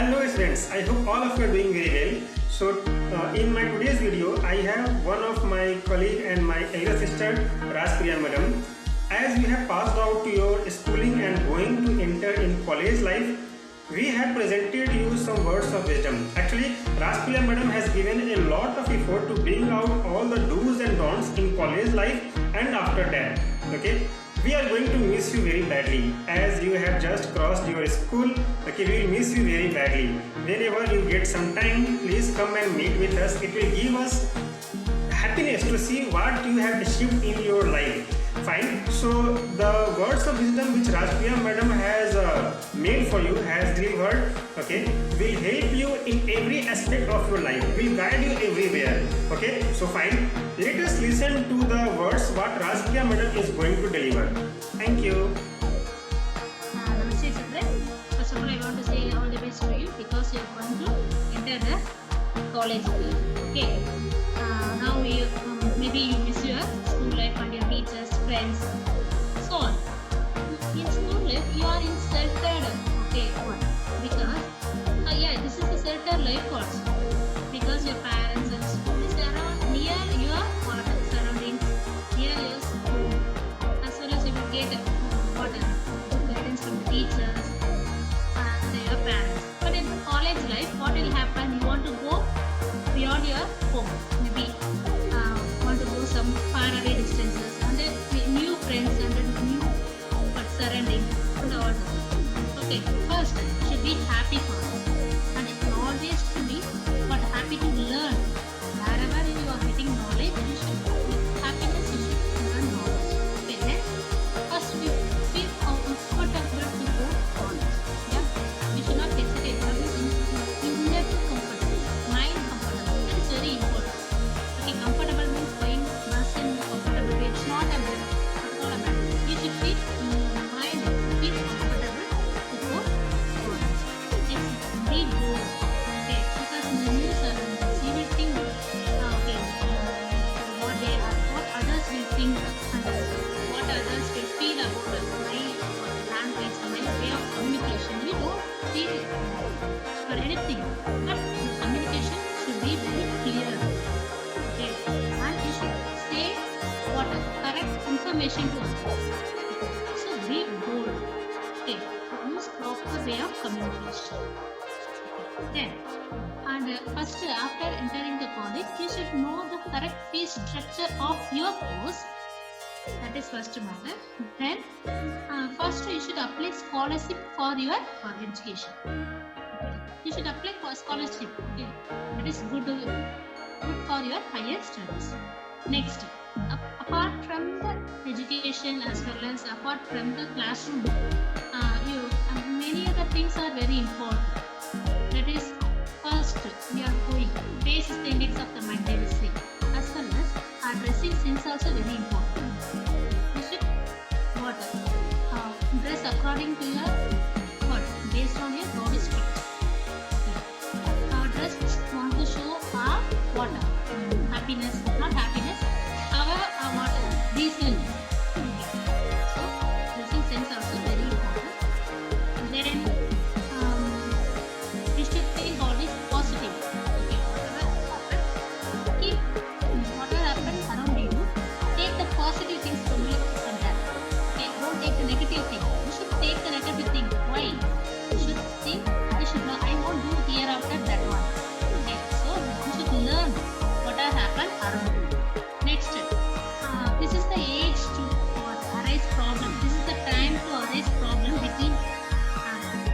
Hello students, I hope all of you are doing very well. So in my today's video, I have one of my colleague and my elder sister, Rajpriya madam. As you have passed out your schooling and going to enter in college life, we have presented you some words of wisdom. Actually, Rajpriya madam has given a lot of effort to bring out all the do's and don'ts in college life and after that. Okay. We are going to miss you very badly as you have just crossed your school. Okay, we will miss you very badly. Whenever you get some time, please come and meet with us. It will give us happiness to see what you have achieved in your life. Fine. So the words of wisdom which Rajpriya madam has made for you, has delivered, okay, will help you in every aspect of your life, will guide you everywhere. Okay, so fine. Let us listen to the words what Rajpriya madam is going to deliver. Thank you. Namaste children. First of all, I want to say all the best to you because you are going to enter the college life. Okay. Now maybe you miss your school life and your teachers, friends, so on. In school life, you are in sheltered. Okay, because this is the sheltered life also. Because your parents and school is around near your surroundings, near your school, as well as you will get good guidance from the teachers and your parents. But in college life, what will happen? You want to go beyond your home, maybe want to go some far away distances and then new friends and then new surroundings and all that. Okay, first should be happy for us, and it always should be happy to learn. Wherever you are getting knowledge, you should happiness. You should learn knowledge. Okay, then first we feel comfortable to go college. Yeah, you should not hesitate. Inner comfortable, mind comfortable. That is very important. Okay, comfortable means going bus in comfortable way. It's not a bad. It's not a bad. You should feel mind feel comfortable to go college. It's be bold. Okay, because in the new surroundings, you will think what others will think and what others will feel about my language and my way of communication. You don't feel for anything, but communication should be very clear. Okay, and you should say what correct information to others. So be bold. Okay, use proper way of communication. Then, and first after entering the college, you should know the correct fee structure of your course. That is first matter. Then, first you should apply scholarship for your education. Okay. You should apply for scholarship. Okay. That is good for your higher studies. Next, apart from the education as well as apart from the classroom, many other things are very important. That is, first we are going base is the index of the mind, they will say, as well as our dressing sense also very important. You should dress according to your based on your body structure. Our dress want to show our happiness, not happiness, our decentness. So dressing sense also very important. Then you should think always positive. Okay, whatever happens around you, take the positive things from that. Okay, don't take the negative thing. You should take the negative thing. Why? You should think, I won't do hereafter that one. Okay, so you should learn what has happened around you. Next, this is the age to arise problem. This is the time to arise problem between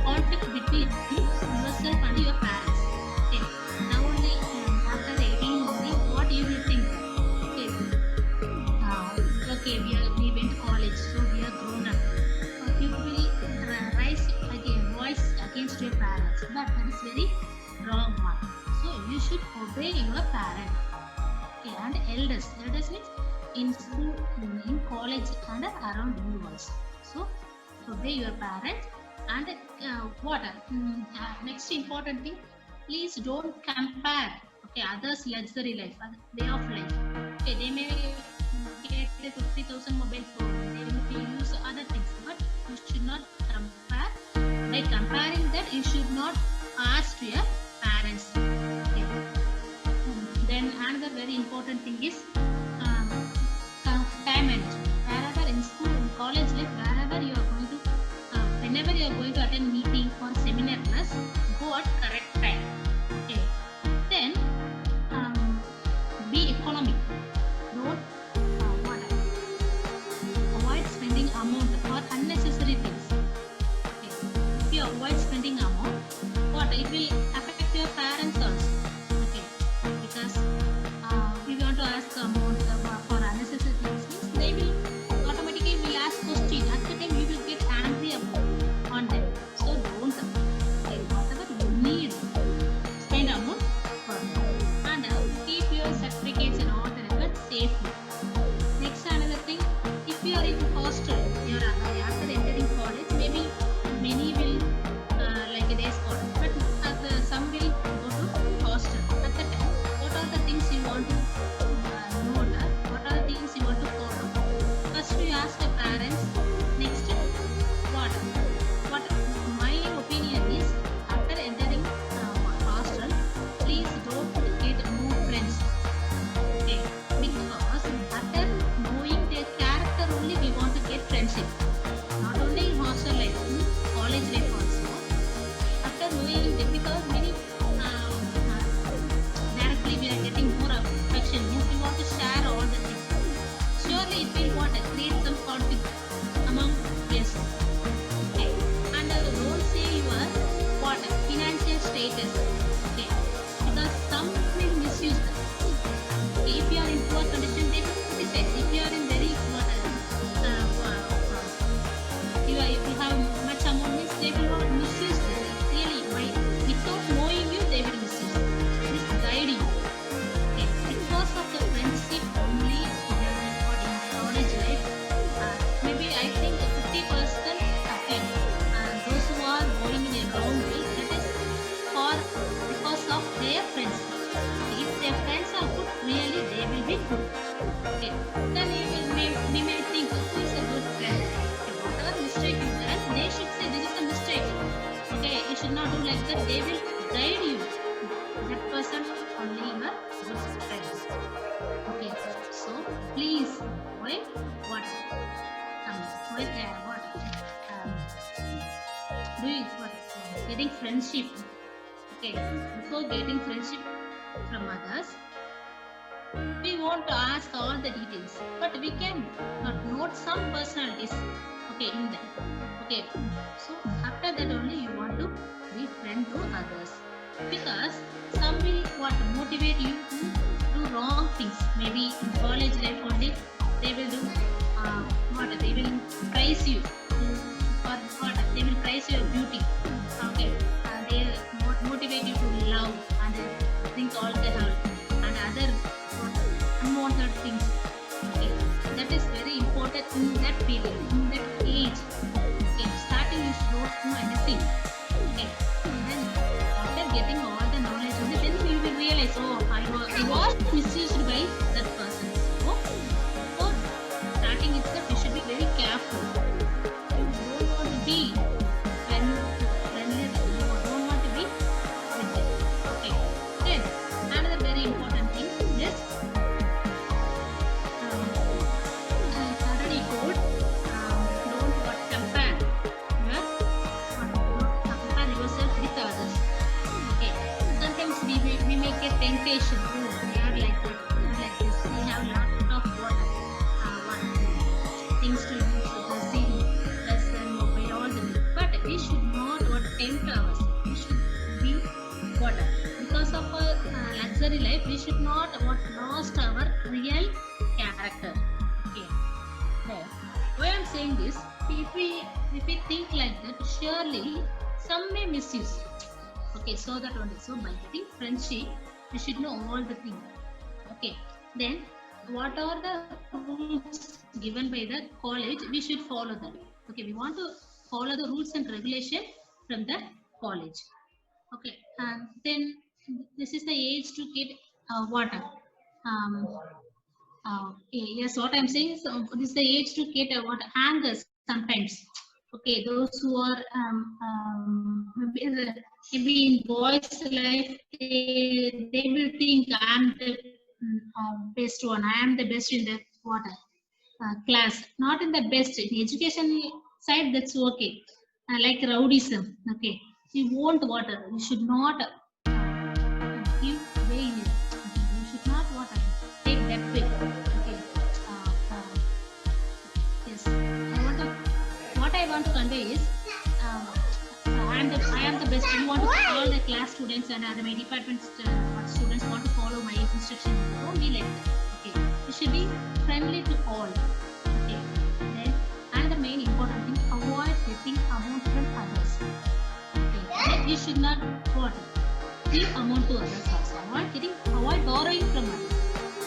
conflict between yourself and your parents. Okay, now only after 18 only, what you will think? Okay, we went to college, so we are grown up. You will rise again, voice against your parents, but that is very wrong one. So you should obey your parent. Okay, and elders. Elders means in school, in college, and around you also. So obey your parents. And next important thing, please don't compare others' luxury life, way of life. Okay, they may get a 50,000 mobile phone, they will use other things, but you should not compare. By comparing that, you should not ask to your parents. Okay. Then another very important thing is time management. Wherever in school, in college life, wherever you are going to, whenever you are going to attend meeting or seminar class, go at correct time. Okay. Then be economic. Don't avoid spending amount for unnecessary things. Okay. If you avoid spending amount, it will affect your parents also. Okay. Because if you want to ask amount for unnecessary things, they will automatically will ask question. At the time you will get angry on them. So don't. Okay, whatever you need, spend amount for them. And keep your certificates and all the records safely. Next, another thing, if you are in hostel, you are after entering college, maybe many will like a day scholar, but some will go to hostel. At the time, what are the things you want to note? What are the things you want to follow? First, you ask the parents. Next, what my opinion is, after entering hostel, please don't get more friends. Okay, because after knowing their character only, we want to get friendship. Not only in hostel life, in college life also. After knowing them, because many directly we are getting more affection, means we want to share all the things. Surely it will want to create some conflict among us. Okay, and don't say your financial status. Okay, because some will misuse that. Okay, if you are in poor condition, they will criticize. If you are in very if you have much amount, means they will not misuse that. Really, without knowing you, they will misuse it. Please guide you. Okay, because of the friendship only in college life, maybe I think 50% okay, those who are going in a wrong way, that is because of their friends. If their friends are good, really they will be good. Okay, then we may think who is a good friend. Okay, whatever mistake you done, they should say this is a mistake. Okay, you should not do like that. They will guide you. That person only your good friend. Okay, so please avoid getting friendship. Okay, before getting friendship from others, we want to ask all the details, but we can note some personalities. Okay, in them. Okay, so after that only you want to be friend to others, because some will motivate you to do wrong things. Maybe in college life only they will do they will praise you, or they will praise your beauty. Okay, they motivate you to love and think all the help and other unwanted things. Okay, that is very important in that period, in that age. Okay, starting you don't know anything. Okay, then after getting all the knowledge only, then you will realize, oh, I was misused by that person. So starting itself, you should be very careful. You don't want to be friendly. You don't want to be with them. Okay, then another very important thing is, already told, don't compare yourself with others. Okay, sometimes we may get temptation. Oh, they are like that, they are like this. They have lot of things to use, the sea, lesson, mobile, all the things. But we should not tempt ourselves. We should be because of a luxury life, we should not lost our real character. Okay. Why I'm saying this, if we think like that, surely some may misuse. Okay, so that only. So by getting friendship, we should know all the things. Okay, then what are the rules given by the college? We should follow them. Okay, we want to follow the rules and regulation from the college. Okay, and then this is the age to get water. Yes, what I'm saying is this is the age to get what angers sometimes. Okay, those who are maybe in boys' life, they will think I'm the best one. I am the best in the class. Not in the best. In education side, that's okay. Like rowdyism. Okay, you want water. You should not give way in it. Okay. You should not take that way. Okay. Yes. What I want to convey is. I am the best. You want to all the class students and my department students want to follow my instruction. Don't be like that. Okay, you should be friendly to all. Okay, then and the main important thing, avoid getting amount from others. Okay, then you should not give amount to others also. Avoid borrowing from others.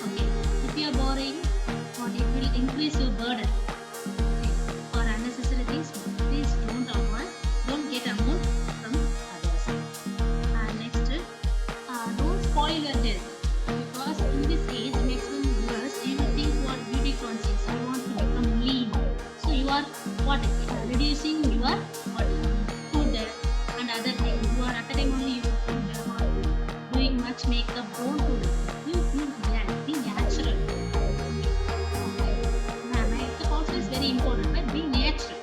Okay, if you are borrowing, it will increase your burden. Okay, for unnecessary things, please don't get amount from others. Next, don't spoil your health, because in this age, maximum years, you will think what beauty conscious. You want to become lean, so you are reducing your food and other things. You are at the time only you are doing much makeup. Don't do it. Be natural. Makeup also is very important, but be natural.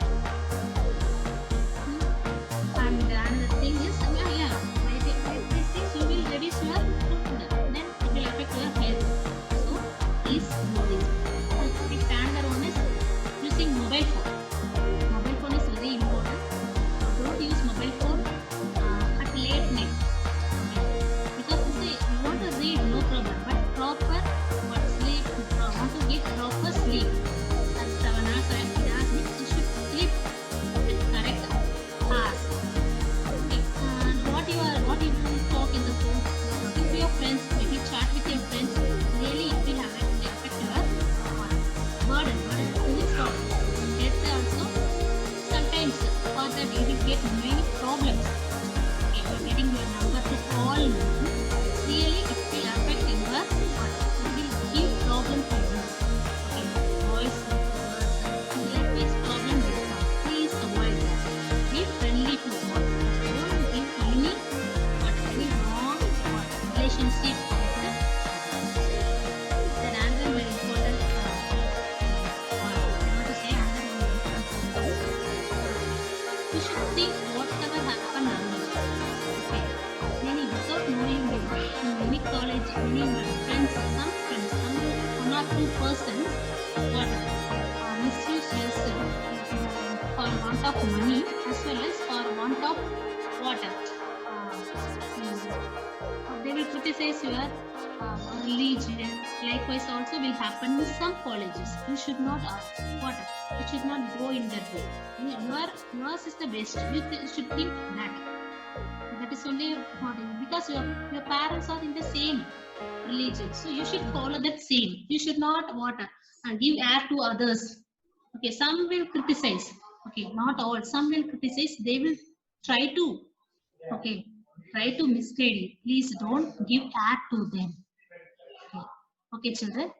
Of money as well as for want of water. They will criticize your religion. Likewise, also will happen in some colleges. You should not you should not go in that way. Yours is the best. You should think that. That is only because your parents are in the same religion, so you should follow that same. You should not give air to others. Okay, some will criticize. Okay, not all. Some will criticize. They will try to mislead you. Please don't give air to them. Okay, children.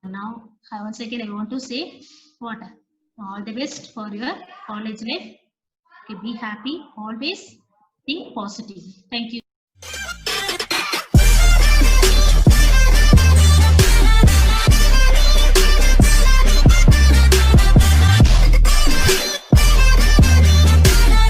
Now, once again, I want to say all the best for your college life. Okay, be happy. Always think positive. Thank you.